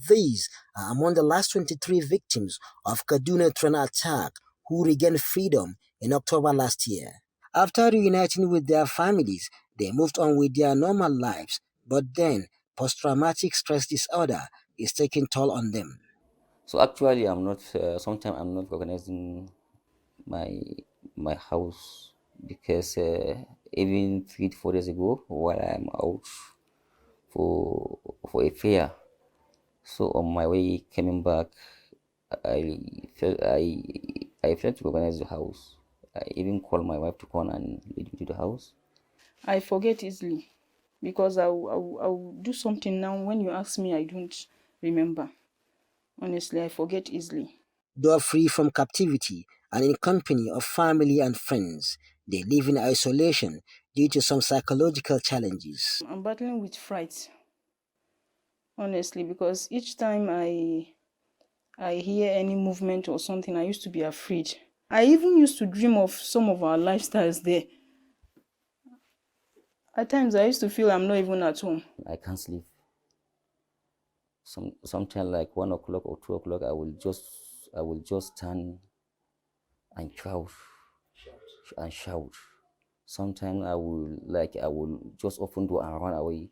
These are among the last 23 victims of Kaduna train attack who regained freedom in October last year. After reuniting with their families, they moved on with their normal lives, but then post-traumatic stress disorder is taking toll on them. So actually, I'm not. Sometimes I'm not organizing my my house because even 3 to 4 days ago, while I'm out for a fair, so on my way coming back, I felt I failed to organize the house. I even called my wife to come and lead me to the house. I forget easily because I'll do something now. When you ask me, I don't remember. Honestly, I forget easily. Though free from captivity and in company of family and friends, they live in isolation due to some psychological challenges. I'm battling with fright, honestly, because each time I hear any movement or something, I used to be afraid. I even used to dream of some of our lifestyles there. At times, I used to feel I'm not even at home. I can't sleep. Sometimes like 1 o'clock or 2 o'clock, I will just stand and shout. Sometimes I will just open door and run away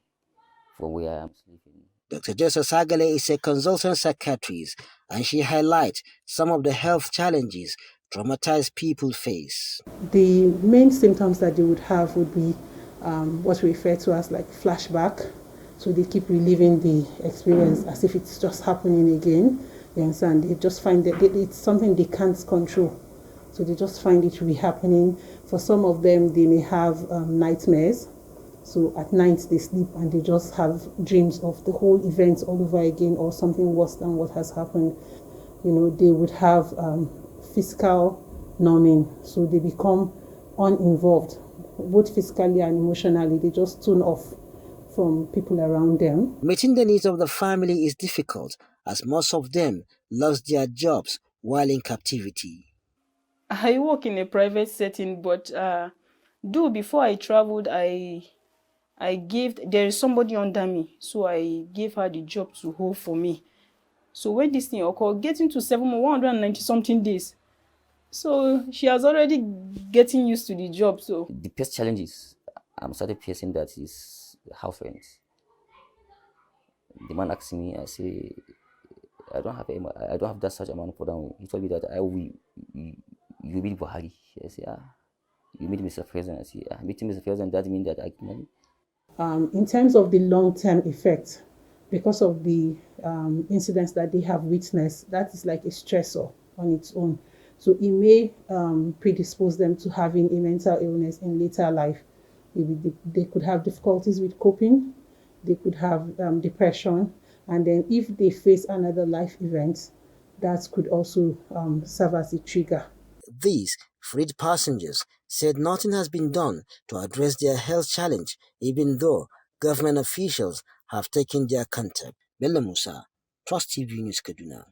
from where I am sleeping. Dr. Joseph Sagale is a consultant psychiatrist and she highlights some of the health challenges traumatized people face. The main symptoms that they would have would be what we refer to as like flashback. So they keep reliving the experience as if it's just happening again. You understand? They just find that it's something they can't control. So they just find it re-happening. For some of them, they may have nightmares. So at night they sleep and they just have dreams of the whole event all over again or something worse than what has happened. They would have physical numbing, so they become uninvolved, both physically and emotionally. They just tune off from people around them. Meeting the needs of the family is difficult as most of them lost their jobs while in captivity. I work in a private setting, but though before I traveled, I gave there is somebody under me, so I gave her the job to hold for me. So when this thing occurred, getting to 190 something days, so she has already getting used to the job. So The first challenges I'm started facing that is house rent. The man asked me, I say, I don't have that such amount for down. He told me that you meet Buhari. I say, you meet Mr. President. I say, meeting Mr. President, that means that I get money. In terms of the long-term effect, because of the incidents that they have witnessed, that is like a stressor on its own. So it may predispose them to having a mental illness in later life. Maybe they could have difficulties with coping, they could have depression, and then if they face another life event, that could also serve as a trigger. These freed passengers said nothing has been done to address their health challenge, even though government officials have taken their contact. Bello Musa, Trust TV News Kaduna.